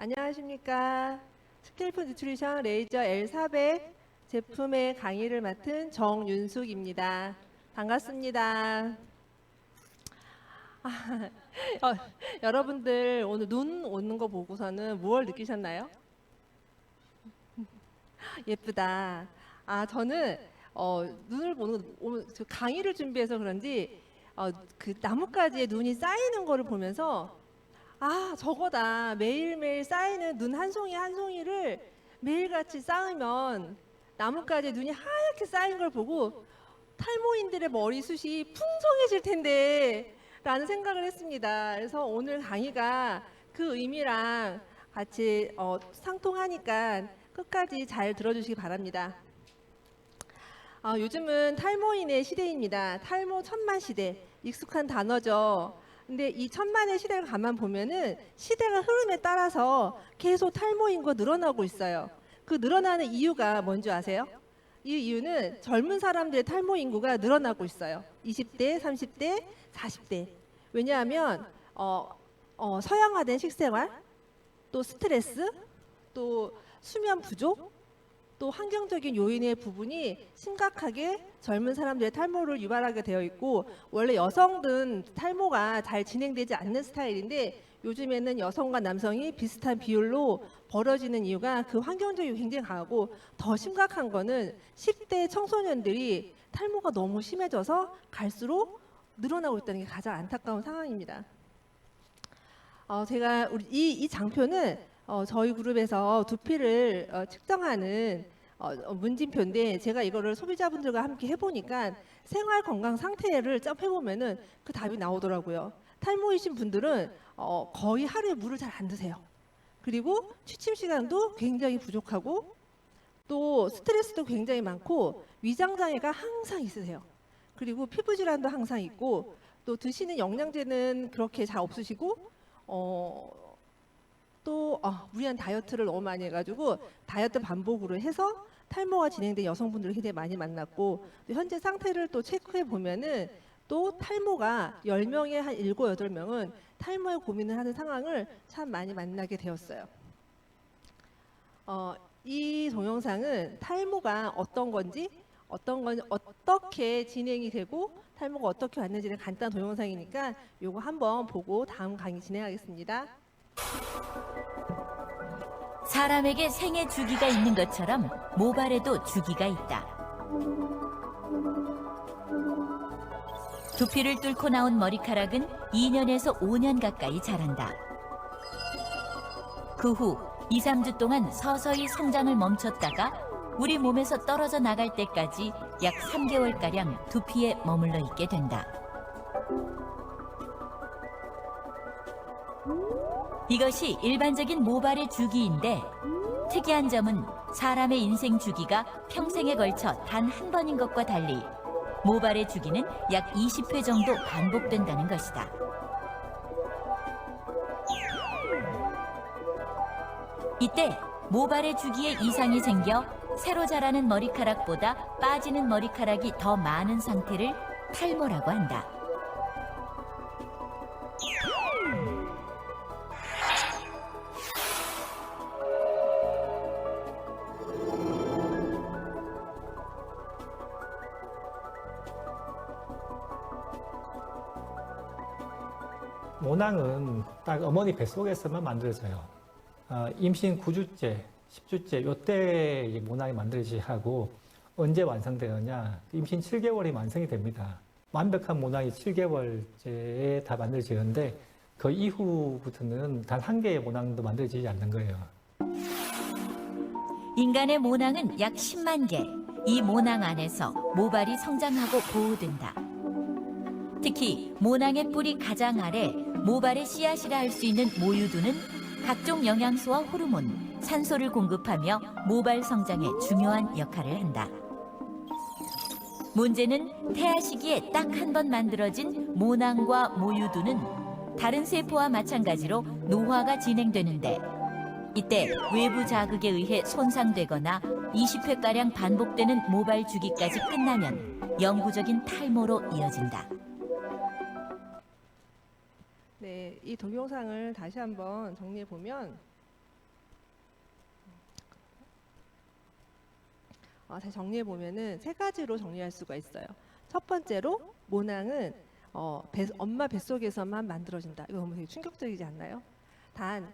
안녕하십니까. 스킬프 뉴트리션 레이저 L400 제품의 강의를 맡은 정윤숙입니다. 반갑습니다. 어, 여러분들 오늘 눈 오는 거 보고서는 무얼 느끼셨나요? 예쁘다. 저는 눈을 보는 오늘 저 강의를 준비해서 그런지 그 나뭇가지에 눈이 쌓이는 거를 보면서 저거다. 매일매일 쌓이는 눈 한 송이 한 송이를 매일같이 쌓으면 나뭇가지에 눈이 하얗게 쌓인 걸 보고 탈모인들의 머리숱이 풍성해질 텐데 라는 생각을 했습니다. 그래서 오늘 강의가 그 의미랑 같이 상통하니까 끝까지 잘 들어주시기 바랍니다. 요즘은 탈모인의 시대입니다. 탈모 천만 시대. 익숙한 단어죠. 근데 이 천만의 시대를 가만 보면은 시대가 흐름에 따라서 계속 탈모 인구가 늘어나고 있어요. 그 늘어나는 이유가 뭔지 아세요? 이 이유는 젊은 사람들의 탈모 인구가 늘어나고 있어요. 20대, 30대, 40대. 왜냐하면 서양화된 식생활, 또 스트레스, 또 수면 부족, 또 환경적인 요인의 부분이 심각하게 젊은 사람들의 탈모를 유발하게 되어 있고, 원래 여성은 탈모가 잘 진행되지 않는 스타일인데 요즘에는 여성과 남성이 비슷한 비율로 벌어지는 이유가 그 환경적 요인이 굉장히 강하고, 더 심각한 거는 10대 청소년들이 탈모가 너무 심해져서 갈수록 늘어나고 있다는 게 가장 안타까운 상황입니다. 제가 이 장표는 저희 그룹에서 두피를 측정하는 문진표인데, 제가 이거를 소비자분들과 함께 해보니까 생활 건강 상태를 좀 해보면은 그 답이 나오더라고요. 탈모이신 분들은 거의 하루에 물을 잘 안 드세요. 그리고 취침 시간도 굉장히 부족하고, 또 스트레스도 굉장히 많고, 위장 장애가 항상 있으세요. 그리고 피부 질환도 항상 있고, 또 드시는 영양제는 그렇게 잘 없으시고, 또 무리한 다이어트를 너무 많이 해가지고 다이어트 반복으로 해서 탈모가 진행된 여성분들을 굉장히 많이 만났고, 또 현재 상태를 또 체크해 보면은 또 탈모가 10명에 한 7, 8명은 탈모에 고민을 하는 상황을 참 많이 만나게 되었어요. 이 동영상은 탈모가 어떤 건지, 어떻게 진행이 되고 탈모가 어떻게 왔는지를 간단한 동영상이니까 요거 한번 보고 다음 강의 진행하겠습니다. 사람에게 생애 주기가 있는 것처럼 모발에도 주기가 있다. 두피를 뚫고 나온 머리카락은 2년에서 5년 가까이 자란다. 그 후 2, 3주 동안 서서히 성장을 멈췄다가 우리 몸에서 떨어져 나갈 때까지 약 3개월가량 두피에 머물러 있게 된다. 이것이 일반적인 모발의 주기인데, 특이한 점은 사람의 인생 주기가 평생에 걸쳐 단 한 번인 것과 달리 모발의 주기는 약 20회 정도 반복된다는 것이다. 이때 모발의 주기에 이상이 생겨 새로 자라는 머리카락보다 빠지는 머리카락이 더 많은 상태를 탈모라고 한다. 모낭은 딱 어머니 뱃속에서만 만들어져요. 임신 9주째, 10주째 이때 모낭이 만들어지기 하고, 언제 완성되느냐? 임신 7개월이 완성이 됩니다. 완벽한 모낭이 7개월째에 다 만들어지는데, 그 이후부터는 단 한 개의 모낭도 만들어지지 않는 거예요. 인간의 모낭은 약 10만 개. 이 모낭 안에서 모발이 성장하고 보호된다. 특히 모낭의 뿌리 가장 아래 모발의 씨앗이라 할 수 있는 모유두는 각종 영양소와 호르몬, 산소를 공급하며 모발 성장에 중요한 역할을 한다. 문제는 태아 시기에 딱 한 번 만들어진 모낭과 모유두는 다른 세포와 마찬가지로 노화가 진행되는데, 이때 외부 자극에 의해 손상되거나 20회가량 반복되는 모발 주기까지 끝나면 영구적인 탈모로 이어진다. 네, 이 동영상을 다시 한번 정리해 보면 다시 정리해 보면은 세 가지로 정리할 수가 있어요. 첫 번째로 모낭은 엄마 뱃속에서만 만들어진다. 이거 너무 되게 충격적이지 않나요? 단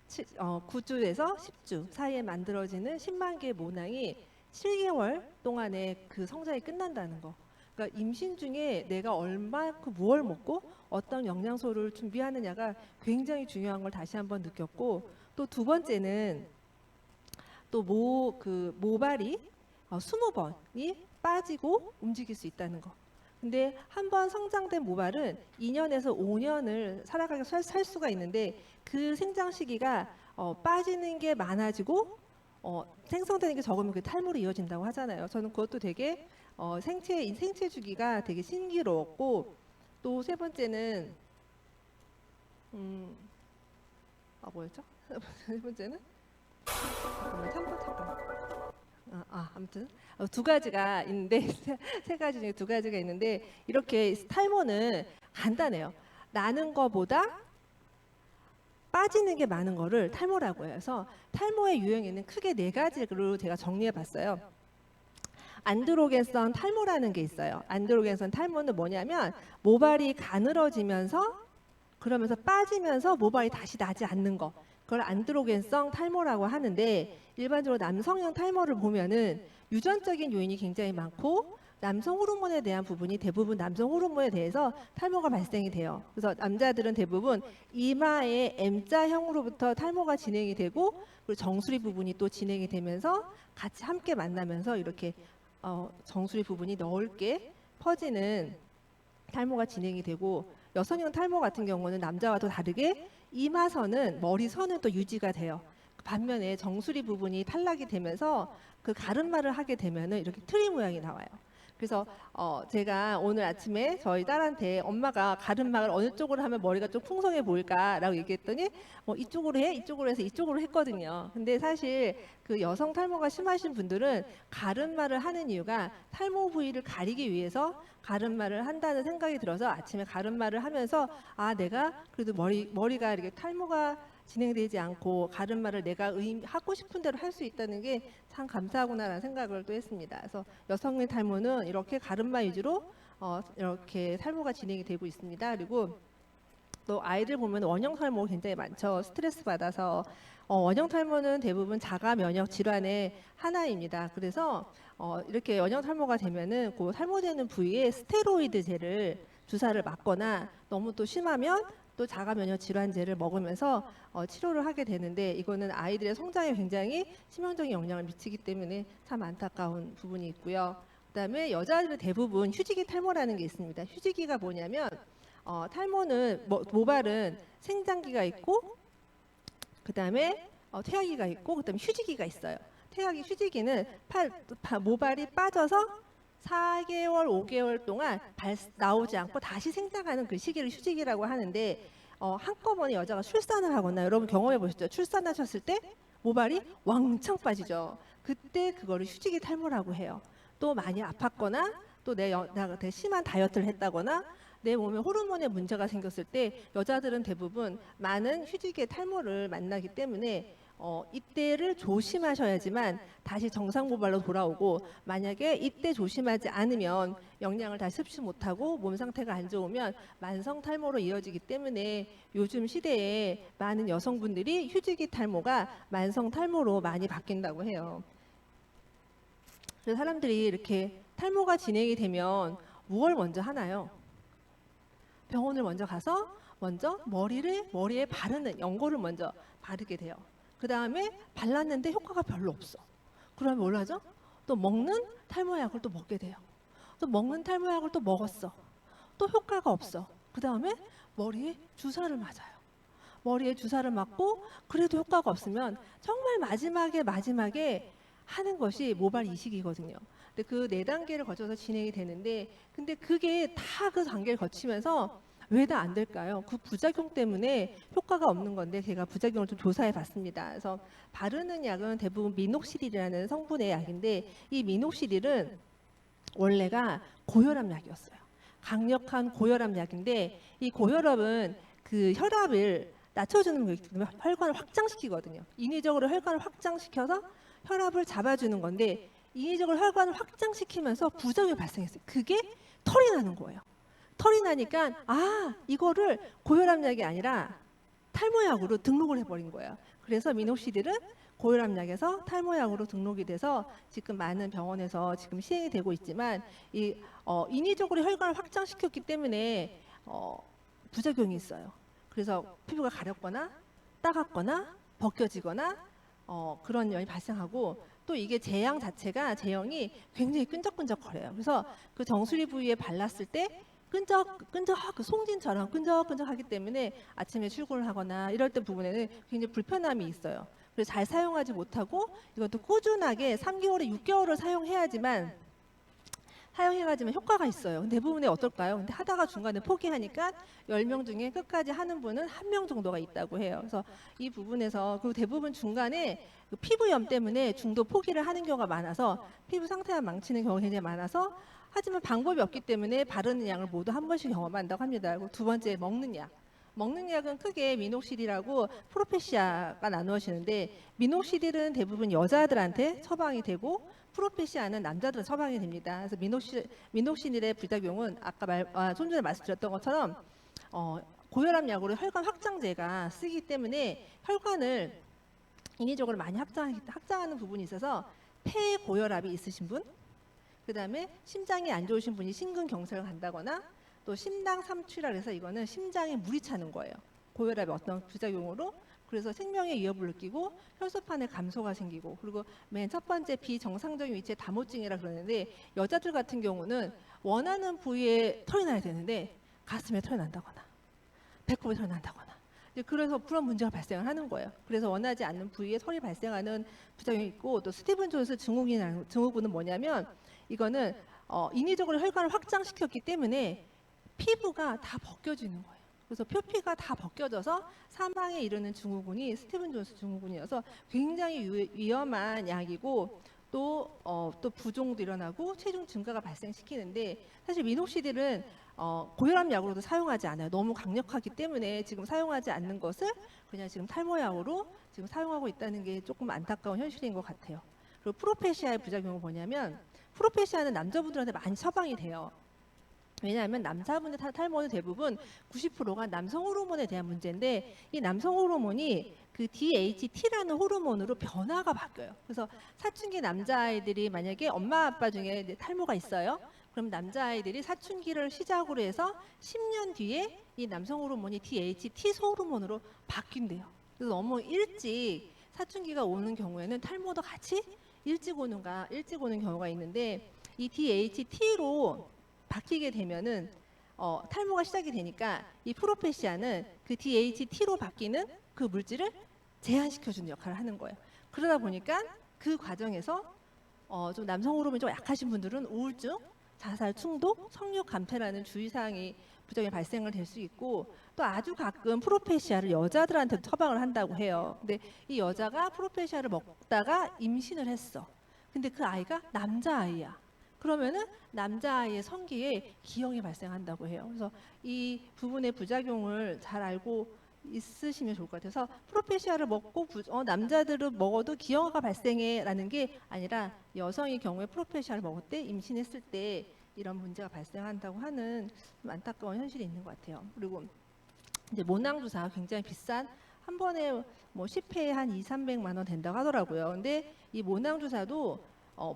9주에서 10주 사이에 만들어지는 10만 개의 모낭이 7개월 동안에 그 성장이 끝난다는 거. 그러니까 임신 중에 내가 얼마큼 무얼 먹고 어떤 영양소를 준비하느냐가 굉장히 중요한 걸 다시 한번 느꼈고, 또 두 번째는 또 모발이 20번이 빠지고 움직일 수 있다는 거. 근데 한 번 성장된 모발은 2년에서 5년을 살아가게 살 수가 있는데, 그 생장 시기가 빠지는 게 많아지고 생성되는 게 적으면 그 탈모로 이어진다고 하잖아요. 저는 그것도 되게 생체 주기가 되게 신기로웠고, 또 세 번째는 뭐였죠? 세 번째는 잠깐. 아무튼 두 가지가 있는데 세 가지 중에 두 가지가 있는데, 이렇게 탈모는 간단해요. 나는 거보다 빠지는 게 많은 거를 탈모라고 해요. 그래서 탈모의 유형에는 크게 네 가지로 제가 정리해 봤어요. 안드로겐성 탈모라는 게 있어요. 안드로겐성 탈모는 뭐냐면 모발이 가늘어지면서 그러면서 빠지면서 모발이 다시 나지 않는 거. 그걸 안드로겐성 탈모라고 하는데, 일반적으로 남성형 탈모를 보면은 유전적인 요인이 굉장히 많고 남성 호르몬에 대한 부분이 대부분 남성 호르몬에 대해서 탈모가 발생이 돼요. 그래서 남자들은 대부분 이마의 M자형으로부터 탈모가 진행이 되고, 그리고 정수리 부분이 또 진행이 되면서 같이 함께 만나면서 이렇게 정수리 부분이 넓게 퍼지는 탈모가 진행이 되고, 여성형 탈모 같은 경우는 남자와 또 다르게 이마선은 머리선은 또 유지가 돼요. 반면에 정수리 부분이 탈락이 되면서 그 가르마를 하게 되면은 이렇게 트리 모양이 나와요. 그래서 제가 오늘 아침에 저희 딸한테 엄마가 가르마를 어느 쪽으로 하면 머리가 좀 풍성해 보일까라고 얘기했더니 이쪽으로 해서 이쪽으로 했거든요. 근데 사실 그 여성 탈모가 심하신 분들은 가르마를 하는 이유가 탈모 부위를 가리기 위해서 가르마를 한다는 생각이 들어서 아침에 가르마를 하면서 내가 그래도 머리가 이렇게 탈모가 진행되지 않고 가르마를 내가 하고 싶은 대로 할 수 있다는 게 참 감사하구나라는 생각을 또 했습니다. 그래서 여성의 탈모는 이렇게 가르마 위주로 이렇게 탈모가 진행이 되고 있습니다. 그리고 또 아이들 보면 원형 탈모 굉장히 많죠. 스트레스 받아서. 원형 탈모는 대부분 자가 면역 질환의 하나입니다. 그래서 이렇게 원형 탈모가 되면은 그 탈모되는 부위에 스테로이드제를 주사를 맞거나, 너무 또 심하면 또 자가 면역 질환제를 먹으면서 치료를 하게 되는데, 이거는 아이들의 성장에 굉장히 치명적인 영향을 미치기 때문에 참 안타까운 부분이 있고요. 그다음에 여자들은 대부분 휴지기 탈모라는 게 있습니다. 휴지기가 뭐냐면 탈모는 모발은 생장기가 있고, 그다음에 태아기가 있고, 그다음에 휴지기가 있어요. 휴지기는 모발이 빠져서 4개월, 5개월 동안 나오지 않고 다시 생장하는 그 시기를 휴지기라고 하는데, 한꺼번에 여자가 출산을 하거나, 여러분 경험해 보셨죠? 출산하셨을 때 모발이 왕창 빠지죠. 그때 그거를 휴지기 탈모라고 해요. 또 많이 아팠거나, 또 내가 되게 심한 다이어트를 했다거나, 내 몸에 호르몬에 문제가 생겼을 때 여자들은 대부분 많은 휴지기의 탈모를 만나기 때문에 이때를 조심하셔야지만 다시 정상 모발로 돌아오고, 만약에 이때 조심하지 않으면 영양을 다시 흡수 못하고 몸 상태가 안 좋으면 만성 탈모로 이어지기 때문에 요즘 시대에 많은 여성분들이 휴지기 탈모가 만성 탈모로 많이 바뀐다고 해요. 그래서 사람들이 이렇게 탈모가 진행이 되면 무엇을 먼저 하나요? 병원을 먼저 가서 머리에 바르는 연고를 먼저 바르게 돼요. 그 다음에 발랐는데 효과가 별로 없어. 그러면 뭘 하죠? 또 먹는 탈모약을 또 먹게 돼요. 또 먹는 탈모약을 또 먹었어. 또 효과가 없어. 그 다음에 머리에 주사를 맞아요. 머리에 주사를 맞고 그래도 효과가 없으면 정말 마지막에 하는 것이 모발 이식이거든요. 근데 그 4단계를 거쳐서 진행이 되는데, 근데 그게 다 그 단계를 거치면서 왜 다 안 될까요? 그 부작용 때문에 효과가 없는 건데, 제가 부작용을 좀 조사해 봤습니다. 그래서 바르는 약은 대부분 미녹시딜이라는 성분의 약인데, 이 미녹시딜은 원래가 고혈압 약이었어요. 강력한 고혈압 약인데, 이 고혈압은 그 혈압을 낮춰주는 거기 때문에 혈관을 확장시키거든요. 인위적으로 혈관을 확장시켜서 혈압을 잡아주는 건데, 인위적으로 혈관을 확장시키면서 부작용이 발생했어요. 그게 털이 나는 거예요. 털이 나니까 이거를 고혈압약이 아니라 탈모약으로 등록을 해버린 거예요. 그래서 미녹시딜은 고혈압약에서 탈모약으로 등록이 돼서 지금 많은 병원에서 지금 시행이 되고 있지만 인위적으로 혈관을 확장시켰기 때문에 부작용이 있어요. 그래서 피부가 가렵거나 따갑거나 벗겨지거나 그런 연이 발생하고 또 이게 제형이 굉장히 끈적끈적거려요. 그래서 그 정수리 부위에 발랐을 때 그 송진처럼 끈적끈적하기 때문에 아침에 출근을 하거나 이럴 때 부분에는 굉장히 불편함이 있어요. 그래서 잘 사용하지 못하고 이것도 꾸준하게 3개월에 6개월을 사용해야지만 효과가 있어요. 대부분에 어떨까요? 근데 하다가 중간에 포기하니까 10명 중에 끝까지 하는 분은 1명 정도가 있다고 해요. 그래서 이 부분에서 그리고 대부분 중간에 그 피부염 때문에 중도 포기를 하는 경우가 많아서 피부 상태가 망치는 경우가 굉장히 많아서 하지만 방법이 없기 때문에 바르는 약을 모두 한 번씩 경험한다고 합니다. 그리고 두 번째 먹는 약. 먹는 약은 크게 미녹시딜하고 프로페시아가 나누어지는데 미녹시딜은 대부분 여자들한테 처방이 되고 프로페시아는 남자들은 처방이 됩니다. 그래서 미녹시딜의 부작용은 아까 좀 전에 말씀드렸던 것처럼 고혈압약으로 혈관 확장제가 쓰기 때문에 혈관을 인위적으로 많이 확장하는 부분이 있어서 폐 고혈압이 있으신 분, 그 다음에 심장이 안 좋으신 분이 심근경색을 간다거나 또 심낭 삼취라 해서 이거는 심장에 물이 차는 거예요. 고혈압의 어떤 부작용으로. 그래서 생명의 위협을 느끼고 혈소판에 감소가 생기고 그리고 맨 첫 번째 비정상적인 위치의 다모증이라 그러는데 여자들 같은 경우는 원하는 부위에 털이 나야 되는데 가슴에 털이 난다거나 배꼽에 털이 난다거나 그래서 그런 문제가 발생을 하는 거예요. 그래서 원하지 않는 부위에 털이 발생하는 부작용이 있고 또 스티븐 존스 증후군은 뭐냐면 이거는 인위적으로 혈관을 확장시켰기 때문에 피부가 다 벗겨지는 거예요. 그래서 표피가 다 벗겨져서 사망에 이르는 증후군이 스티븐 존스 증후군이어서 굉장히 위험한 약이고 또 부종도 일어나고 체중 증가가 발생시키는데 사실 미녹시딜은 고혈압 약으로도 사용하지 않아요. 너무 강력하기 때문에 지금 사용하지 않는 것을 그냥 지금 탈모약으로 지금 사용하고 있다는 게 조금 안타까운 현실인 것 같아요. 그리고 프로페시아의 부작용은 뭐냐면 프로페시아는 남자분들한테 많이 처방이 돼요. 왜냐하면 남자분의 탈모는 대부분 90%가 남성 호르몬에 대한 문제인데 이 남성 호르몬이 그 DHT라는 호르몬으로 변화가 바뀌어요. 그래서 사춘기 남자아이들이 만약에 엄마 아빠 중에 탈모가 있어요. 그럼 남자아이들이 사춘기를 시작으로 해서 10년 뒤에 이 남성 호르몬이 DHT 호르몬으로 바뀐대요. 그래서 너무 일찍 사춘기가 오는 경우에는 탈모도 같이 일찍 오는 경우가 있는데 이 DHT로 바뀌게 되면은 탈모가 시작이 되니까 이 프로페시아는 그 DHT로 바뀌는 그 물질을 제한시켜주는 역할을 하는 거예요. 그러다 보니까 그 과정에서 좀 남성 호르몬이 좀 약하신 분들은 우울증, 자살, 충동, 성욕 감퇴라는 주의사항이 부작용이 발생을 될 수 있고 또 아주 가끔 프로페시아를 여자들한테도 처방을 한다고 해요. 근데 이 여자가 프로페시아를 먹다가 임신을 했어. 근데 그 아이가 남자아이야. 그러면은 남자아이의 성기에 기형이 발생한다고 해요. 그래서 이 부분의 부작용을 잘 알고 있으시면 좋을 것 같아서 프로페시아를 먹고 남자들은 먹어도 기형아가 발생해라는 게 아니라 여성의 경우에 프로페시아를 먹을 때 임신했을 때 이런 문제가 발생한다고 하는 좀 안타까운 현실이 있는 것 같아요. 그리고 이제 모낭 주사 굉장히 비싼 한 번에 뭐 10회에 한 200~300만 원 된다고 하더라고요. 근데 이 모낭 주사도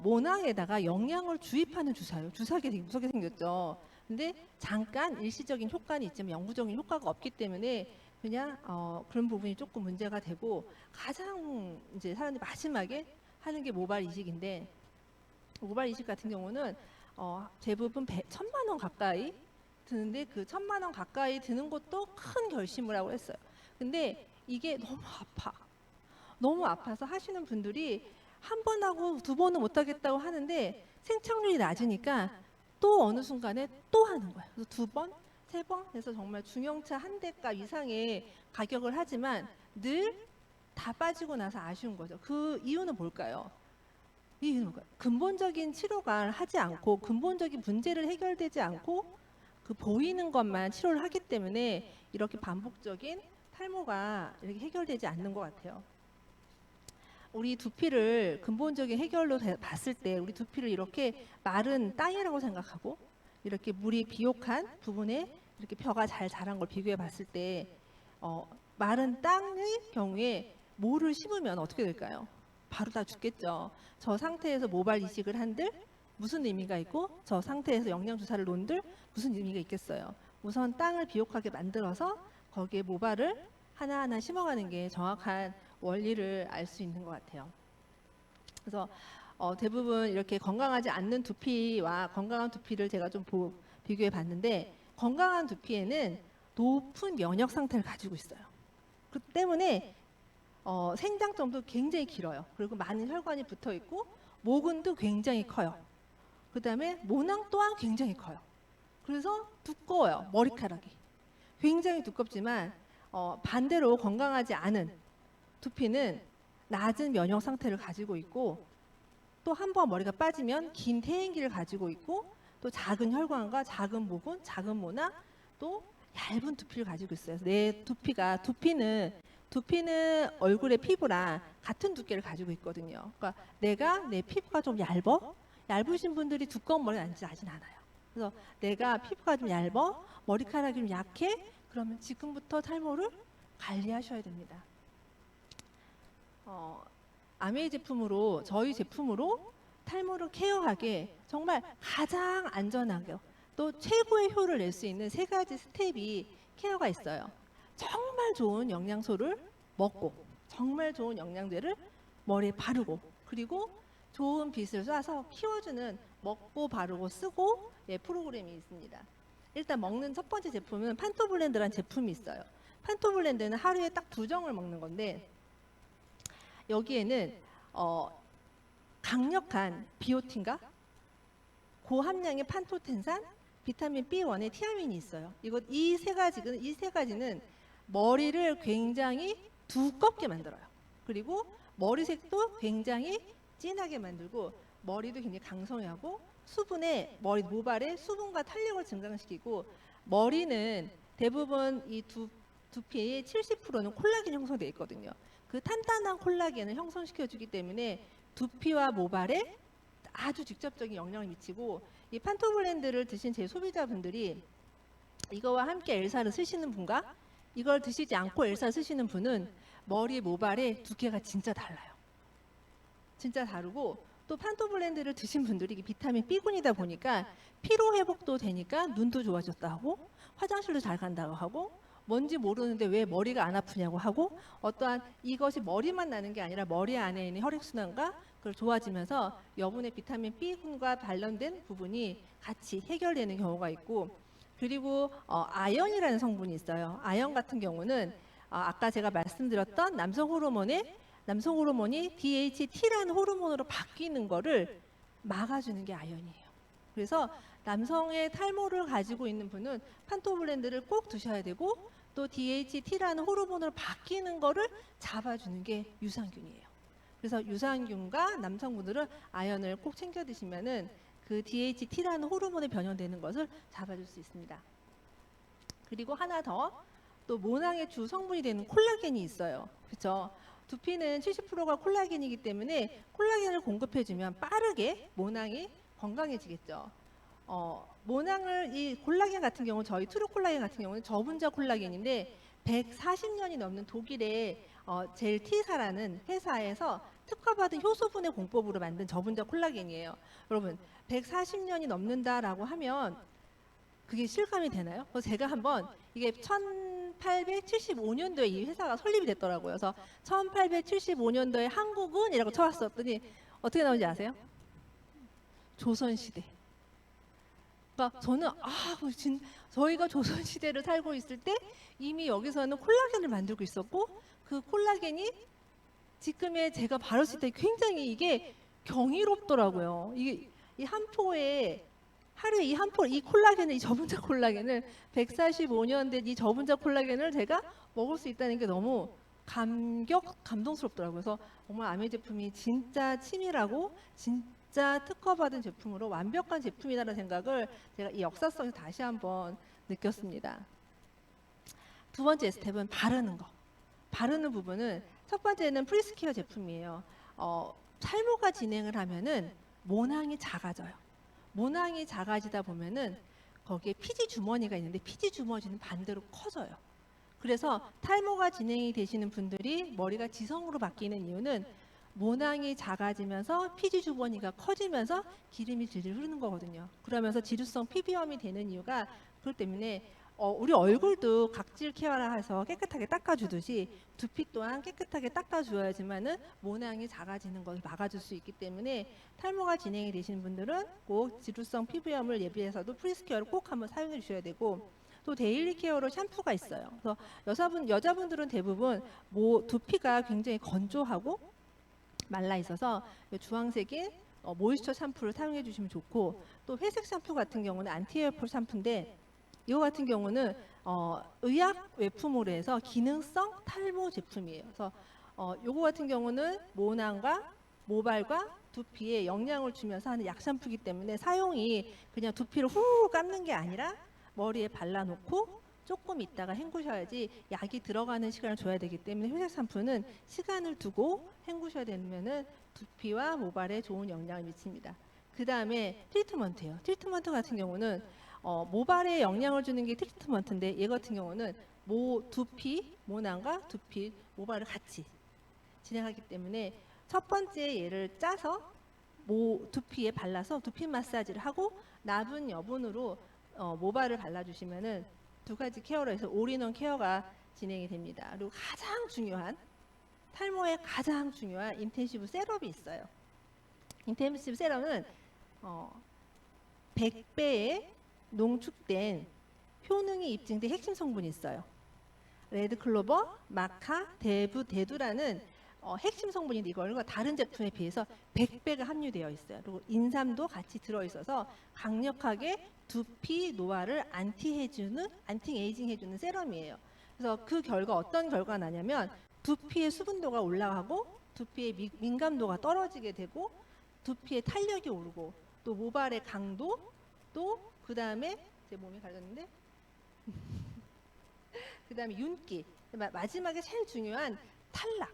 모낭에다가 영양을 주입하는 주사예요. 주사기 되게 무섭게 생겼죠. 근데 잠깐 일시적인 효과는 있지만 영구적인 효과가 없기 때문에 그냥 그런 부분이 조금 문제가 되고 가장 이제 사람들이 마지막에 하는 게 모발 이식인데 모발 이식 같은 경우는 대부분 1,000만 원 가까이 드는데 그 1,000만 원 가까이 드는 것도 큰 결심을 하고 했어요. 근데 이게 너무 아파서 하시는 분들이 한 번 하고 두 번은 못 하겠다고 하는데 생착률이 낮으니까 또 어느 순간에 또 하는 거예요. 그래서 두 번, 세 번 해서 정말 중형차 한 대값 이상의 가격을 하지만 늘 다 빠지고 나서 아쉬운 거죠. 그 이유는 뭘까요? 근본적인 치료가 하지 않고 근본적인 문제를 해결되지 않고 그 보이는 것만 치료를 하기 때문에 이렇게 반복적인 탈모가 이렇게 해결되지 않는 것 같아요. 우리 두피를 근본적인 해결로 봤을 때 우리 두피를 이렇게 마른 땅이라고 생각하고 이렇게 물이 비옥한 부분에 이렇게 벼가 잘 자란 걸 비교해 봤을 때 마른 땅의 경우에 모를 심으면 어떻게 될까요? 바로 다 죽겠죠. 저 상태에서 모발 이식을 한들 무슨 의미가 있고 저 상태에서 영양 주사를 놓은들 무슨 의미가 있겠어요. 우선 땅을 비옥하게 만들어서 거기에 모발을 하나하나 심어가는 게 정확한 원리를 알 수 있는 것 같아요. 그래서 대부분 이렇게 건강하지 않는 두피와 건강한 두피를 제가 좀 비교해 봤는데 건강한 두피에는 높은 면역 상태를 가지고 있어요. 그 때문에 생장점도 굉장히 길어요. 그리고 많은 혈관이 붙어 있고 모근도 굉장히 커요. 그 다음에 모낭 또한 굉장히 커요. 그래서 두꺼워요. 머리카락이. 굉장히 두껍지만 반대로 건강하지 않은 두피는 낮은 면역 상태를 가지고 있고 또 한 번 머리가 빠지면 긴 퇴행기를 가지고 있고 또 작은 혈관과 작은 모근, 작은 모낭 또 얇은 두피를 가지고 있어요. 내 두피는 얼굴의 피부랑 같은 두께를 가지고 있거든요. 그러니까 내 피부가 좀 얇으신 분들이 두꺼운 머리를 하진 않아요. 그래서 내가 피부가 좀 얇아, 머리카락이 좀 약해, 그러면 지금부터 탈모를 관리하셔야 됩니다. 아메이 제품으로 저희 제품으로 탈모를 케어하기에 정말 가장 안전하게 또 최고의 효를 낼 수 있는 3가지 스텝이 케어가 있어요. 정말 좋은 영양소를 먹고 정말 좋은 영양제를 머리에 바르고 그리고 좋은 빛을 쏴서 키워주는 먹고 바르고 쓰고 프로그램이 있습니다. 일단 먹는 첫 번째 제품은 판토블렌드라는 제품이 있어요. 판토블렌드는 하루에 딱 2정을 먹는 건데 여기에는 강력한 비오틴과 고함량의 판토텐산, 비타민 B1의 티아민이 있어요. 이 세 가지는 머리를 굉장히 두껍게 만들어요. 그리고 머리색도 굉장히 진하게 만들고 머리도 굉장히 강성하고 모발의 수분과 탄력을 증강시키고 머리는 대부분 이 두피의 70%는 콜라겐 형성되어 있거든요. 그 탄탄한 콜라겐을 형성시켜주기 때문에 두피와 모발에 아주 직접적인 영향을 미치고 이 판토블렌드를 드신 제 소비자분들이 이거와 함께 엘사를 쓰시는 분과 이걸 드시지 않고 엘사를 쓰시는 분은 머리 모발의 두께가 진짜 달라요. 진짜 다르고 또 판토블렌드를 드신 분들이 이게 비타민 B군이다 보니까 피로 회복도 되니까 눈도 좋아졌다고 하고 화장실도 잘 간다고 하고 뭔지 모르는데 왜 머리가 안 아프냐고 하고 어떠한 이것이 머리만 나는 게 아니라 머리 안에 있는 혈액순환과 그걸 좋아지면서 여분의 비타민 B군과 관련된 부분이 같이 해결되는 경우가 있고 그리고 아연이라는 성분이 있어요. 아연 같은 경우는 아까 제가 말씀드렸던 남성 호르몬이 DHT라는 호르몬으로 바뀌는 거를 막아주는 게 아연이에요. 그래서 남성의 탈모를 가지고 있는 분은 판토블렌드를 꼭 드셔야 되고 또 DHT라는 호르몬으로 바뀌는 거를 잡아주는 게 유산균이에요. 그래서 유산균과 남성분들은 아연을 꼭 챙겨 드시면은 그 DHT라는 호르몬에 변형되는 것을 잡아줄 수 있습니다. 그리고 하나 더 또 모낭의 주 성분이 되는 콜라겐이 있어요. 그렇죠? 두피는 70%가 콜라겐이기 때문에 콜라겐을 공급해주면 빠르게 모낭이 건강해지겠죠. 이 콜라겐 같은 경우 저희 트루 콜라겐 같은 경우는 저분자 콜라겐인데 140년이 넘는 독일의 젤티사라는 회사에서 특허받은 효소분해 공법으로 만든 저분자 콜라겐이에요. 여러분 140년이 넘는다라고 하면 그게 실감이 되나요? 그래서 제가 한번 이게 1875년도에 이 회사가 설립이 됐더라고요. 그래서 1875년도에 한국은 이라고 쳐봤었더니 어떻게 나오는지 아세요? 조선시대. 그러니까 저는 저희가 조선시대를 살고 있을 때 이미 여기서는 콜라겐을 만들고 있었고 그 콜라겐이 지금의 제가 바르실 때 굉장히 이게 경이롭더라고요. 이게 이 한 포에 하루에 이 콜라겐을 이 저분자 콜라겐을 145년 된 이 저분자 콜라겐을 제가 먹을 수 있다는 게 너무 감동스럽더라고요. 그래서 정말 아메 제품이 진짜 치밀하고 진짜 특허받은 제품으로 완벽한 제품이라는 생각을 제가 이 역사성에서 다시 한번 느꼈습니다. 두 번째 스텝은 바르는 거. 바르는 부분은 첫 번째는 프리스케어 제품이에요. 탈모가 진행을 하면은 모낭이 작아져요. 모낭이 작아지다 보면은 거기에 피지 주머니가 있는데 피지 주머니는 반대로 커져요. 그래서 탈모가 진행이 되시는 분들이 머리가 지성으로 바뀌는 이유는 모낭이 작아지면서 피지 주머니가 커지면서 기름이 질질 흐르는 거거든요. 그러면서 지루성 피부염이 되는 이유가 그것 때문에 우리 얼굴도 각질 케어를 해서 깨끗하게 닦아주듯이 두피 또한 깨끗하게 닦아주어야지만은 모낭이 작아지는 것을 막아줄 수 있기 때문에 탈모가 진행이 되시는 분들은 꼭 지루성 피부염을 예비해서도 프리스케어를 꼭 한번 사용해 주셔야 되고 또 데일리 케어로 샴푸가 있어요. 그래서 여자분들은 대부분 두피가 굉장히 건조하고 말라 있어서 주황색인 모이스처 샴푸를 사용해 주시면 좋고 또 회색 샴푸 같은 경우는 안티에어폴 샴푸인데 이거 같은 경우는 의약 외품으로 해서 기능성 탈모 제품이에요. 그래서 요거 같은 경우는 모낭과 모발과 두피에 영향을 주면서 하는 약 샴푸이기 때문에 사용이 그냥 두피를 후후 감는 게 아니라 머리에 발라놓고 조금 있다가 헹구셔야지 약이 들어가는 시간을 줘야 되기 때문에 회색 샴푸는 시간을 두고 헹구셔야 되면은 두피와 모발에 좋은 영향을 미칩니다. 그 다음에 트리트먼트예요. 트리트먼트 같은 경우는 모발에 영향을 주는 게 트리트먼트인데 얘 같은 경우는 두피, 모낭과 두피, 모발을 같이 진행하기 때문에 첫 번째 얘를 짜서 두피에 발라서 두피 마사지를 하고 남은 여분으로 모발을 발라주시면은 두 가지 케어로 해서 올인원 케어가 진행이 됩니다. 그리고 가장 중요한 탈모에 가장 중요한 인텐시브 셋업이 있어요. 인텐시브 셋업은 100배의 농축된 효능이 입증된 핵심 성분이 있어요. 레드클로버, 마카, 대두라는 핵심 성분인데 이걸 다른 제품에 비해서 100배가 함유되어 있어요. 그리고 인삼도 같이 들어있어서 강력하게 두피 노화를 안티에이징 해주는 세럼이에요. 그래서 그 결과 어떤 결과가 나냐면 두피의 수분도가 올라가고 두피의 민감도가 떨어지게 되고 두피의 탄력이 오르고 또 모발의 강도 또 그 다음에 제 몸이 가렸는데 그 다음에 윤기 마지막에 제일 중요한 탈락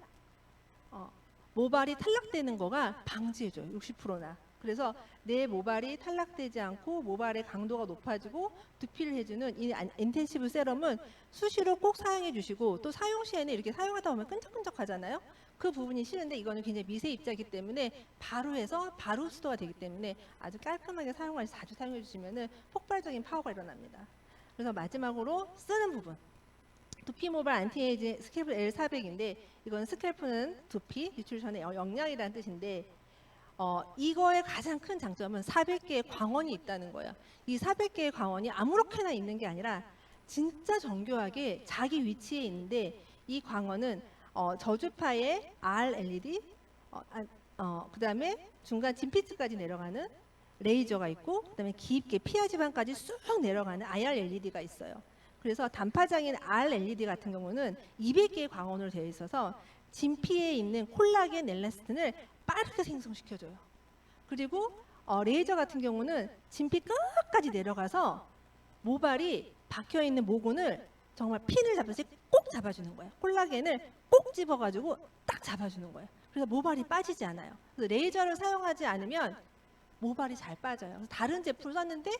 모발이 탈락되는 거가 방지해줘요. 60%나. 그래서 내 모발이 탈락되지 않고 모발의 강도가 높아지고 두피를 해주는 이 인텐시브 세럼은 수시로 꼭 사용해 주시고 또 사용 시에는 이렇게 사용하다 보면 끈적끈적하잖아요. 그 부분이 싫은데 이거는 굉장히 미세 입자이기 때문에 바로 해서 바로 흡수가 되기 때문에 아주 깔끔하게 사용하시 자주 사용해 주시면은 폭발적인 파워가 일어납니다. 그래서 마지막으로 쓰는 부분. 두피 모발 안티에이징 스캘프 L400인데 이건 스캘프는 두피, 뉴트리션의 영양이라는 뜻인데 이거의 가장 큰 장점은 400개의 광원이 있다는 거예요. 이 400개의 광원이 아무렇게나 있는 게 아니라 진짜 정교하게 자기 위치에 있는데 이 광원은 저주파의 RLED, 그 다음에 중간 진피층까지 내려가는 레이저가 있고 그 다음에 깊게 피하 지방까지 쑥 내려가는 IR-LED가 있어요. 그래서 단파장인 RLED 같은 경우는 200개의 광원으로 되어 있어서 진피에 있는 콜라겐 엘라스틴을 빠르게 생성시켜줘요. 그리고 레이저 같은 경우는 진피 끝까지 내려가서 모발이 박혀있는 모근을 정말 핀을 잡듯이 꼭 잡아주는 거예요. 콜라겐을 꼭 집어가지고 딱 잡아주는 거예요. 그래서 모발이 빠지지 않아요. 그래서 레이저를 사용하지 않으면 모발이 잘 빠져요. 그래서 다른 제품을 썼는데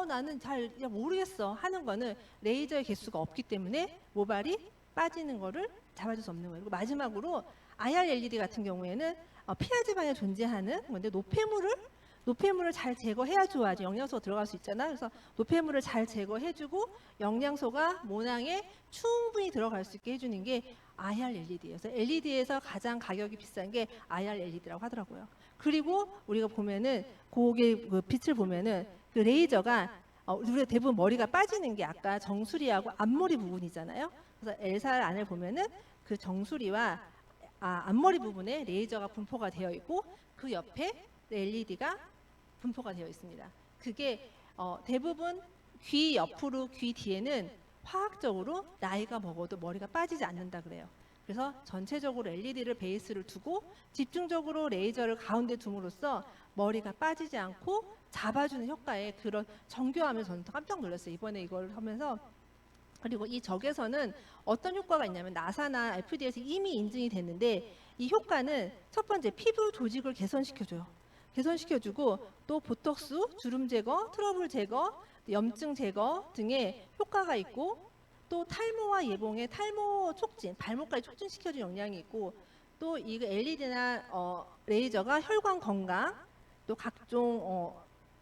나는 잘 모르겠어 하는 거는 레이저의 개수가 없기 때문에 모발이 빠지는 거를 잡아줄 수 없는 거예요. 그리고 마지막으로 IR-LED 같은 경우에는 피하 지방에 존재하는 건데 노폐물을 잘 제거해야 좋아하죠. 영양소가 들어갈 수 있잖아요. 그래서 노폐물을 잘 제거해주고 영양소가 모낭에 충분히 들어갈 수 있게 해주는 게 IR-LED예요. 그래서 LED에서 가장 가격이 비싼 게 IR-LED라고 하더라고요. 그리고 우리가 보면은 그 빛을 보면은 그 레이저가 우리가 대부분 머리가 빠지는 게 아까 정수리하고 앞머리 부분이잖아요. 그래서 L4 안을 보면은 그 정수리와 앞머리 부분에 레이저가 분포가 되어 있고 그 옆에 LED가 분포가 되어 있습니다. 그게 대부분 귀 옆으로 귀 뒤에는 화학적으로 나이가 먹어도 머리가 빠지지 않는다 그래요. 그래서 전체적으로 LED를 베이스를 두고 집중적으로 레이저를 가운데 둠으로써 머리가 빠지지 않고 잡아주는 효과에 그런 정교하면서 저는 깜짝 놀랐어요. 이번에 이걸 하면서. 그리고 이 적외선은 어떤 효과가 있냐면 나사나 FDA에서 이미 인증이 됐는데 이 효과는 첫 번째 피부 조직을 개선시켜줘요. 개선시켜주고 또 보톡스, 주름 제거, 트러블 제거, 염증 제거 등의 효과가 있고 또 탈모와 예봉의 탈모 촉진, 발목까지 촉진시켜주는 영향이 있고 또 이 LED나 레이저가 혈관 건강, 또 각종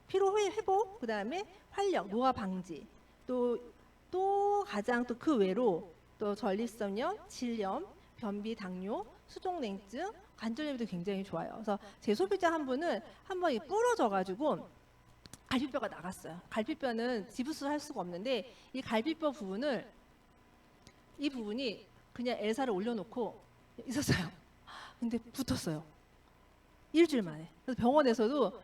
피로 회복, 그다음에 활력, 노화 방지, 또 가장 또 그 외로 또 전립선염, 질염, 변비, 당뇨, 수족냉증, 관절염에도 굉장히 좋아요. 그래서 제 소비자 한 분은 한번 부러져가지고 갈비뼈가 나갔어요. 갈비뼈는 지부수할 수가 없는데 이 갈비뼈 부분을 이 부분이 그냥 엘사를 올려놓고 있었어요. 근데 붙었어요. 일주일 만에. 그래서 병원에서도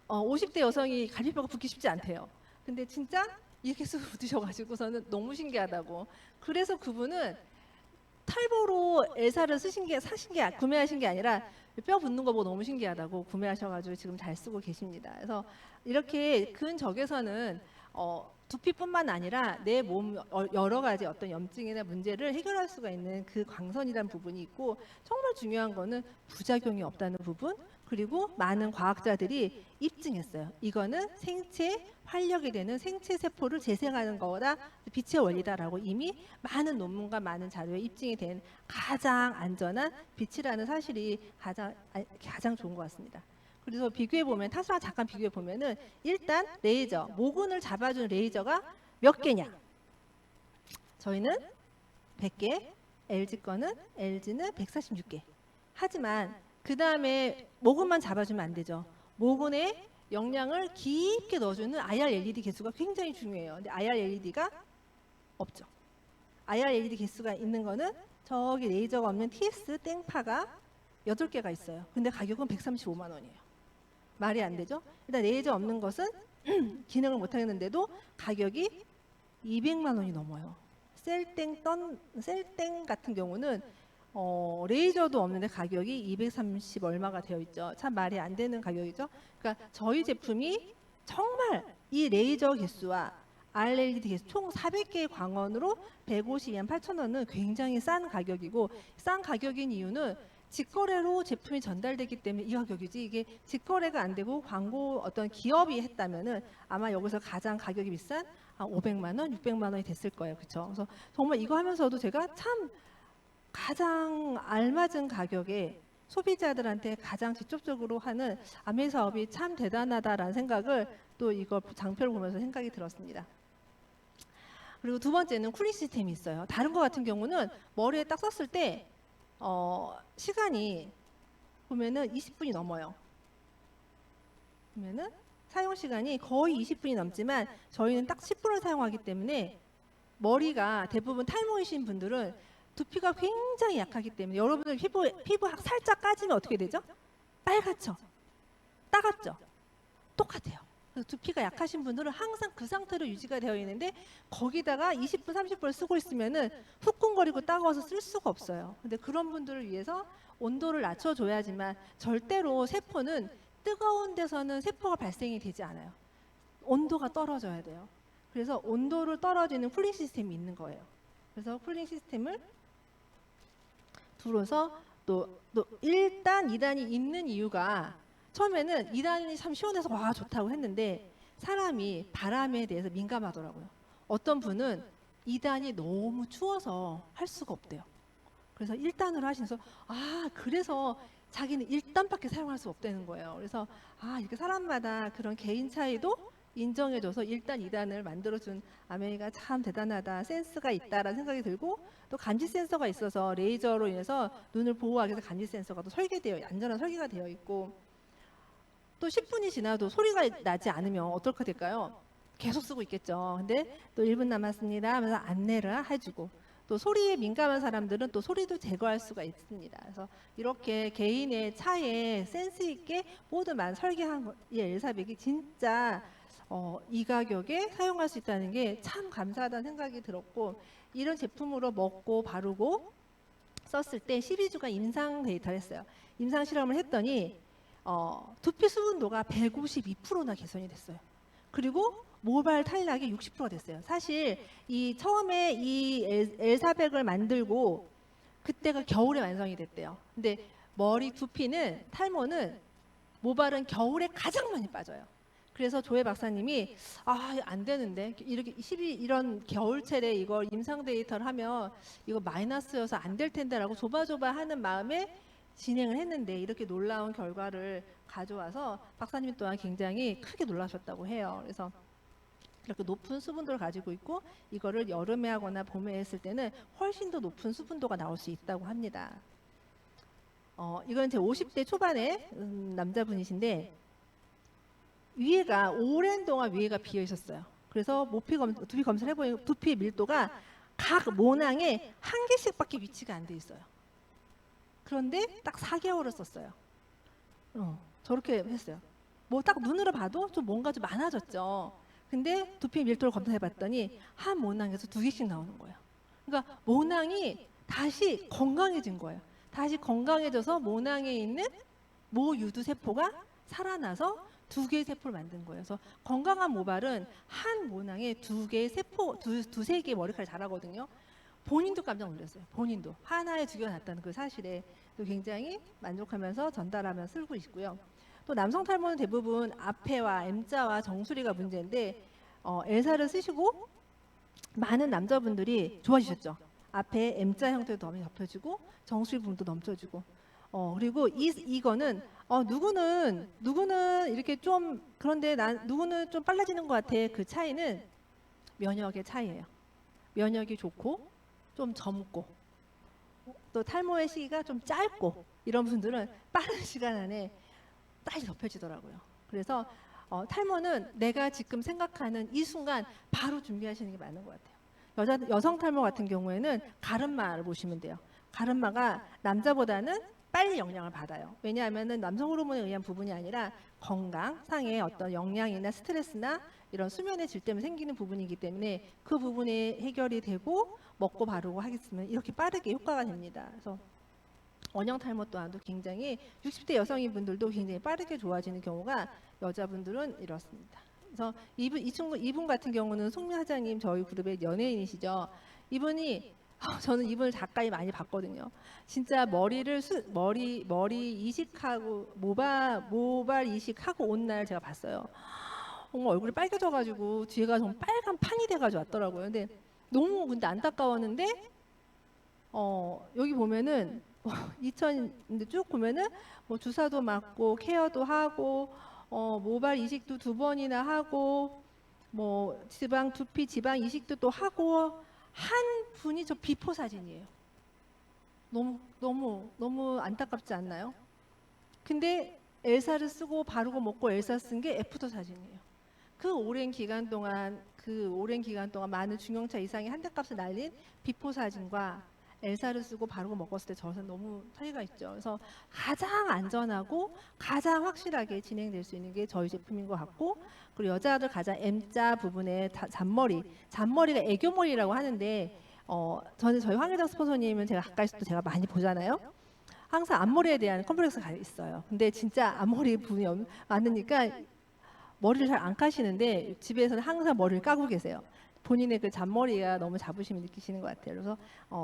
50대 여성이 갈비뼈가 붙기 쉽지 않대요. 근데 진짜 이렇게 쓱 붙으셔가지고서는 너무 신기하다고. 그래서 그분은 탈모로 엘사를 구매하신 게 아니라 뼈 붙는 거 보고 너무 신기하다고 구매하셔가지고 지금 잘 쓰고 계십니다. 그래서 이렇게 근적에서는 두피뿐만 아니라 내 몸 여러 가지 어떤 염증이나 문제를 해결할 수가 있는 그 광선이라는 부분이 있고 정말 중요한 거는 부작용이 없다는 부분 그리고 많은 과학자들이 입증했어요. 이거는 생체 활력이 되는 생체 세포를 재생하는 거다 빛의 원리다라고 이미 많은 논문과 많은 자료에 입증이 된 가장 안전한 빛이라는 사실이 가장 좋은 것 같습니다. 그래서 비교해 보면 타수랑 잠깐 비교해 보면은 일단 레이저 모근을 잡아주는 레이저가 몇 개냐? 저희는 100개, LG는 146개. 하지만 그 다음에 모근만 잡아주면 안 되죠. 모근에 영양을 깊게 넣어주는 IR LED 개수가 굉장히 중요해요. 근데 IR LED가 없죠. IR LED 개수가 있는 거는 저기 레이저가 없는 TS 땡파가 8개가 있어요. 근데 가격은 135만 원이에요. 말이 안 되죠? 일단 레이저 없는 것은 기능을 못 하겠는데도 가격이 200만 원이 넘어요. 셀땡 같은 경우는 레이저도 없는데 가격이 230 얼마가 되어 있죠. 참 말이 안 되는 가격이죠. 그러니까 저희 제품이 정말 이 레이저 개수와 RLED 개수 총 400개의 광원으로 152만 8천 원은 굉장히 싼 가격이고 싼 가격인 이유는 직거래로 제품이 전달되기 때문에 이 가격이지 이게 직거래가 안 되고 광고 어떤 기업이 했다면은 아마 여기서 가장 가격이 비싼 500만 원, 600만 원이 됐을 거예요. 그렇죠? 그래서 정말 이거 하면서도 제가 참 가장 알맞은 가격에 소비자들한테 가장 직접적으로 하는 아메 사업이 참 대단하다라는 생각을 또 이거 장표를 보면서 생각이 들었습니다. 그리고 두 번째는 쿨링 시스템이 있어요. 다른 거 같은 경우는 머리에 딱 썼을 때 시간이 보면은 20분이 넘어요. 보면은 사용 시간이 거의 20분이 넘지만 저희는 딱 10분을 사용하기 때문에 머리가 대부분 탈모이신 분들은 두피가 굉장히 약하기 때문에 여러분들 피부 살짝 까지면 어떻게 되죠? 빨갛죠? 따갑죠? 똑같아요. 그래서 두피가 약하신 분들은 항상 그 상태로 유지가 되어 있는데 거기다가 20분, 30분을 쓰고 있으면은 후끈거리고 따가워서 쓸 수가 없어요. 근데 그런 분들을 위해서 온도를 낮춰줘야지만 절대로 세포는 뜨거운 데서는 세포가 발생이 되지 않아요. 온도가 떨어져야 돼요. 그래서 온도를 떨어지는 쿨링 시스템이 있는 거예요. 그래서 쿨링 시스템을 둘러서 또 일단 2단이 있는 이유가 처음에는 2단이 참 시원해서 와 좋다고 했는데 사람이 바람에 대해서 민감하더라고요. 어떤 분은 2단이 너무 추워서 할 수가 없대요. 그래서 1단으로 하시면서 그래서 자기는 1단밖에 사용할 수 없다는 거예요. 그래서 이렇게 사람마다 그런 개인 차이도 인정해줘서 1단, 2단을 만들어준 아메이가 참 대단하다, 센스가 있다라는 생각이 들고 또 감지 센서가 있어서 레이저로 인해서 눈을 보호하기 위해서 감지 센서가 또 안전한 설계가 되어 있고 또 10분이 지나도 소리가 나지 않으면 어떨까 될까요? 계속 쓰고 있겠죠. 근데 또 1분 남았습니다 하면서 안내를 해주고 또 소리에 민감한 사람들은 또 소리도 제거할 수가 있습니다. 그래서 이렇게 개인의 차에 센스 있게 모두만 설계한 이 엘사백이 진짜 이 가격에 사용할 수 있다는 게 참 감사하다는 생각이 들었고 이런 제품으로 먹고 바르고 썼을 때 12주간 임상 데이터를 했어요. 임상 실험을 했더니 두피 수분도가 152%나 개선이 됐어요. 그리고 모발 탄력이 60%가 됐어요. 사실 처음에 이 L400을 만들고 그때가 겨울에 완성이 됐대요. 근데 머리 두피는 탈모는 모발은 겨울에 가장 많이 빠져요. 그래서 조혜 박사님이 안 되는데 이렇게 이런 겨울철에 이걸 임상 데이터를 하면 이거 마이너스여서 안 될 텐데라고 조바조바 하는 마음에 진행을 했는데 이렇게 놀라운 결과를 가져와서 박사님 또한 굉장히 크게 놀라셨다고 해요. 그래서 이렇게 높은 수분도를 가지고 있고 이거를 여름에 하거나 봄에 했을 때는 훨씬 더 높은 수분도가 나올 수 있다고 합니다. 이건 제 50대 초반의 남자분이신데 위에가 오랜 동안 위에가 비어 있었어요. 그래서 두피 검사를 해보니 두피의 밀도가 각 모낭에 한 개씩밖에 위치가 안 돼 있어요. 그런데 딱 4개월을 썼어요. 저렇게 했어요. 뭐 딱 눈으로 봐도 좀 뭔가 좀 많아졌죠. 근데 두피 밀도를 검사해봤더니 한 모낭에서 2개씩 나오는 거예요. 그러니까 모낭이 다시 건강해진 거예요. 다시 건강해져서 모낭에 있는 모유두 세포가 살아나서 2개의 세포를 만든 거예요. 그래서 건강한 모발은 한 모낭에 2개의 세포, 두세 개의 머리카락이 자라거든요. 본인도 깜짝 놀랐어요. 본인도 하나에 2개가 났다는 그 사실에 또 굉장히 만족하면서 전달하며 쓰고 있고요. 또 남성 탈모는 대부분 앞에와 M자와 정수리가 문제인데 엘사를 쓰시고 많은 남자분들이 좋아지셨죠. 앞에 M자 형태도 너무 덮여지고 정수리 부분도 넘쳐지고 그리고 이거는 누구는 이렇게 좀 그런데 누구는 좀 빨라지는 것 같아. 그 차이는 면역의 차이예요. 면역이 좋고 좀 젊고 또 탈모의 시기가 좀 짧고 이런 분들은 빠른 시간 안에 빨리 덮여지더라고요. 그래서 탈모는 내가 지금 생각하는 이 순간 바로 준비하시는 게 맞는 것 같아요. 여성 탈모 같은 경우에는 가르마를 보시면 돼요. 가르마가 남자보다는 빨리 영향을 받아요. 왜냐하면 남성 호르몬에 의한 부분이 아니라 건강상의 어떤 영향이나 스트레스나 이런 수면의 질 때문에 생기는 부분이기 때문에 그 부분이 해결이 되고 먹고 바르고 하겠으면 이렇게 빠르게 효과가 됩니다. 그래서 원형 탈모 또한도 굉장히 60대 여성인 분들도 굉장히 빠르게 좋아지는 경우가 여자분들은 이렇습니다. 그래서 이분 같은 경우는 송미 사장님 저희 그룹의 연예인이시죠. 이분이 저는 이분을 가까이 많이 봤거든요. 진짜 머리 이식하고 모발 이식하고 온 날 제가 봤어요. 정말 얼굴이 빨개져가지고 뒤에가 정말 빨간 판이 돼가지고 왔더라고요. 근데 너무 근데 안타까웠는데 여기 보면은 근데 쭉 보면은 뭐 주사도 맞고 케어도 하고 모발 이식도 2번이나 하고 뭐 두피 지방 이식도 또 하고 한 분이 저 비포 사진이에요. 너무 안타깝지 않나요? 근데 엘사를 쓰고 바르고 먹고 엘사 쓴 게 애프터 사진이에요. 그 오랜 기간 동안 많은 중형차 이상의 한대값을 날린 비포 사진과 엘사를 쓰고 바르고 먹었을 때 저는 너무 차이가 있죠. 그래서 가장 안전하고 가장 확실하게 진행될 수 있는 게 저희 제품인 것 같고, 그리고 여자들 가장 M자 부분에 잔머리가 애교머리라고 하는데 저는 저희 황혜정 스폰서님은 제가 가까이서 또 제가 많이 보잖아요. 항상 앞머리에 대한 컴플렉스가 있어요. 근데 진짜 앞머리 부분이 많으니까 머리를 잘 안 까시는데 집에서는 항상 머리를 까고 계세요. 본인의 그 잔머리가 너무 자부심을 느끼시는 것 같아요. 그래서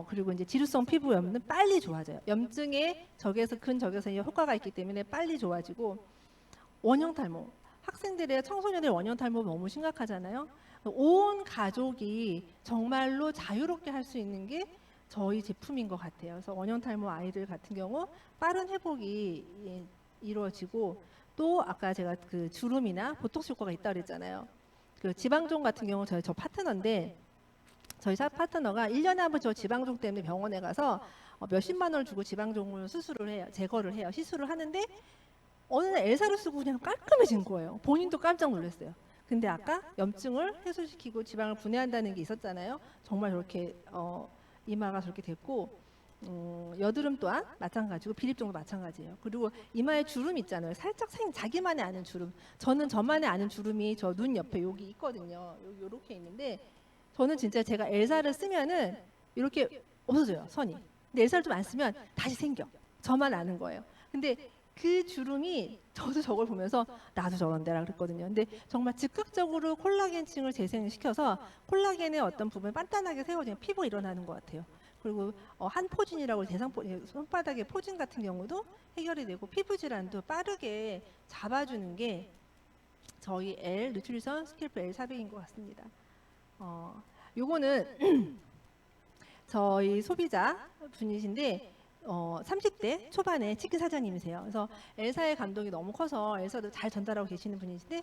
그리고 이제 지루성 피부염은 빨리 좋아져요. 염증의 적에서 효과가 있기 때문에 빨리 좋아지고, 원형 탈모, 학생들의 청소년의 원형 탈모 너무 심각하잖아요. 온 가족이 정말로 자유롭게 할 수 있는 게 저희 제품인 것 같아요. 그래서 원형 탈모 아이들 같은 경우 빠른 회복이 이루어지고, 또 아까 제가 그 주름이나 보톡스 효과가 있다고 그랬잖아요. 그 지방종 같은 경우 저희 파트너인데, 저희 파트너가 1년에 한 번 저 지방종 때문에 병원에 가서 몇십만 원을 주고 지방종을 제거를 해요. 시술을 하는데 어느 날 엘사를 쓰고 그냥 깔끔해진 거예요. 본인도 깜짝 놀랐어요. 근데 아까 염증을 해소시키고 지방을 분해한다는 게 있었잖아요. 정말 저렇게 이마가 저렇게 됐고, 여드름 또한 마찬가지고 비립종도 마찬가지예요. 그리고 이마에 주름 있잖아요. 살짝 자기만의 아는 주름. 저는 저만의 아는 주름이 저 눈 옆에 여기 있거든요. 여기 이렇게 있는데, 저는 진짜 제가 엘사를 쓰면은 이렇게 없어져요, 선이. 근데 엘사를 좀 안 쓰면 다시 생겨. 저만 아는 거예요. 근데 그 주름이, 저도 저걸 보면서 나도 저런데라 그랬거든요. 근데 정말 즉각적으로 콜라겐층을 재생시켜서 콜라겐의 어떤 부분을 단단하게 세워지면 피부가 일어나는 것 같아요. 그리고 한 포진이라고 손바닥의 포진 같은 경우도 해결이 되고 피부 질환도 빠르게 잡아주는 게 저희 L 누트리션 스킬프 L400인 것 같습니다. 요거는 저희 소비자 분이신데 30대 초반에 치킨 사장님이세요. 그래서 엘사의 감동이 너무 커서 엘사도 잘 전달하고 계시는 분이신데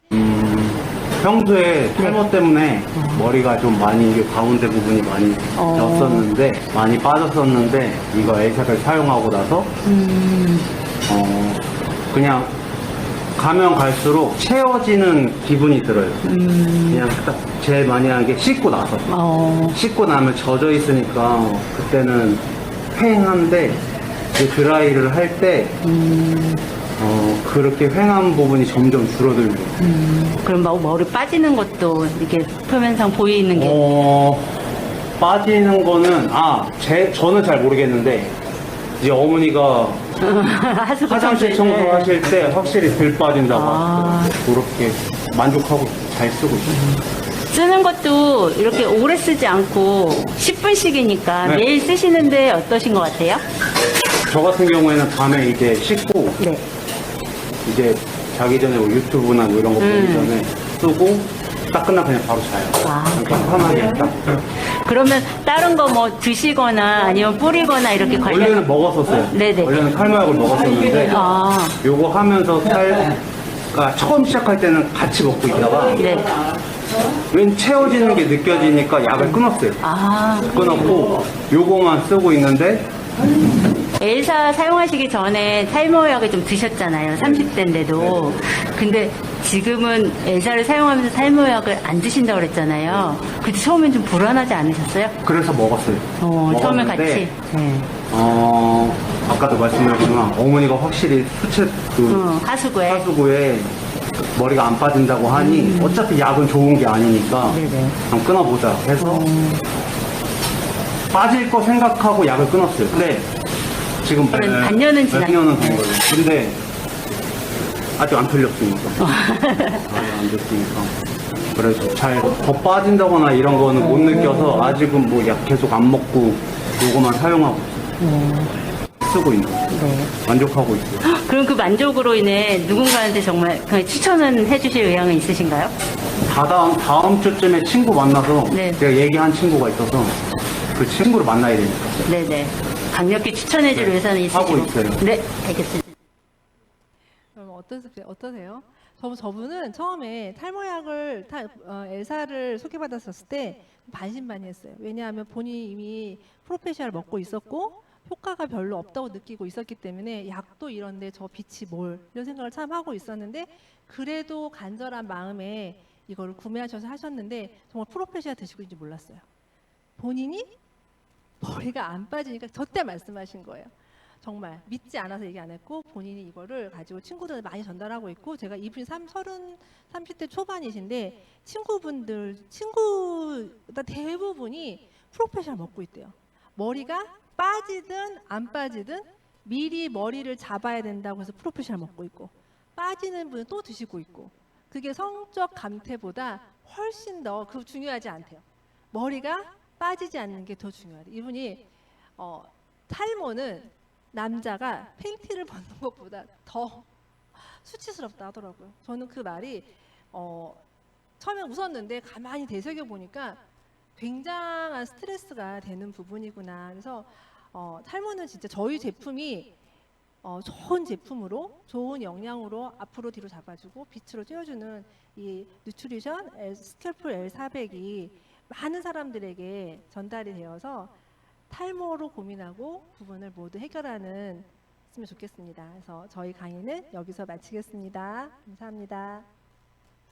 평소에 탈모 때문에 머리가 좀 많이 이게 가운데 부분이 많이 졌었는데 많이 빠졌었는데 이거 엘사를 사용하고 나서 그냥 가면 갈수록 채워지는 기분이 들어요. 그냥 딱 제일 많이 하는 게 씻고 나서 씻고 나면 젖어 있으니까 그때는 휑한데 그 드라이를 할 때 그렇게 휑한 부분이 점점 줄어들고. 그럼 막 머리 빠지는 것도 이렇게 표면상 보이는 게 빠지는 거는 저는 잘 모르겠는데 이제 어머니가 화장실 청소하실 때 확실히 덜 빠진다고 하시더라고요. 그렇게 만족하고 잘 쓰고 있어요. 쓰는 것도 이렇게 오래 쓰지 않고 10분씩이니까 네. 매일 쓰시는데 어떠신 것 같아요? 저 같은 경우에는 밤에 이제 씻고 네. 이제 자기 전에 뭐 유튜브나 뭐 이런 거 보기 전에 쓰고 딱 끝나 그냥 바로 자요. 그러니까 편하게 딱. 그러면 다른 거 뭐 드시거나 아니면 뿌리거나 이렇게 원래는 먹었었어요. 네네. 원래는 탈모약을 먹었었는데 요거 하면서 처음 시작할 때는 같이 먹고 있다가 네. 왠 채워지는 게 느껴지니까 약을 끊었어요. 끊었고 요거만 쓰고 있는데 엘사 사용하시기 전에 탈모약을 좀 드셨잖아요. 30대인데도. 근데 지금은 엘사를 사용하면서 탈모약을 안 드신다고 그랬잖아요. 그때 처음엔 좀 불안하지 않으셨어요? 그래서 먹었어요. 처음에 먹었는데, 같이. 네. 아까도 말씀드렸지만 어머니가 확실히 하수구에. 하수구에 머리가 안 빠진다고 하니 어차피 약은 좋은 게 아니니까 네네. 그럼 끊어보자 해서 빠질 거 생각하고 약을 끊었어요. 근데 지금 반년은 지났- 반년은 된 거예요. 근데 아직 안 틀렸으니까. 아직 안 됐으니까. 그래서 더 빠진다거나 이런 거는 못 느껴서 아직은 뭐 약 계속 안 먹고 요거만 사용하고 있어요. 쓰고 있는 거예요. 만족하고 있어요. 그럼 그 만족으로 인해 누군가한테 정말 그냥 추천은 해주실 의향은 있으신가요? 다음 주쯤에 친구 만나서 네. 제가 얘기한 친구가 있어서 그 친구를 만나야 되니까. 네네. 강력히 추천해줄 의사는 있으시고. 하고 있어요. 네, 알겠습니다. 그럼 어떠세요? 저분은 처음에 탈모약을 엘사를 소개받았었을 때 반신반의했어요. 왜냐하면 본인이 이미 프로페셔널 먹고 있었고 효과가 별로 없다고 느끼고 있었기 때문에 약도 이런데 저 빛이 뭘 이런 생각을 참 하고 있었는데 그래도 간절한 마음에 이거를 구매하셔서 하셨는데 정말 프로페셔널 드시고 있는지 몰랐어요. 본인이 머리가 안 빠지니까 저때 말씀하신 거예요. 정말 믿지 않아서 얘기 안 했고 본인이 이거를 가지고 친구들 많이 전달하고 있고 제가 이분이 30대 초반이신데 친구들 대부분이 프로페셔널 먹고 있대요. 머리가 빠지든 안 빠지든 미리 머리를 잡아야 된다고 해서 프로페셔널 먹고 있고 빠지는 분은 또 드시고 있고 그게 성적 감퇴보다 훨씬 더 중요하지 않대요. 머리가 빠지지 않는 게 더 중요하대요. 이분이 탈모는 남자가 팬티를 벗는 것보다 더 수치스럽다 하더라고요. 저는 그 말이 처음에 웃었는데 가만히 되새겨 보니까 굉장한 스트레스가 되는 부분이구나. 그래서 탈모는 진짜 저희 제품이 좋은 제품으로 좋은 영양으로 앞으로 뒤로 잡아주고 빛으로 쬐어주는 이 누트리션 스캘프 L400이 많은 사람들에게 전달이 되어서 탈모로 고민하고 부분을 모두 해결하는 했으면 좋겠습니다. 그래서 저희 강의는 여기서 마치겠습니다. 감사합니다.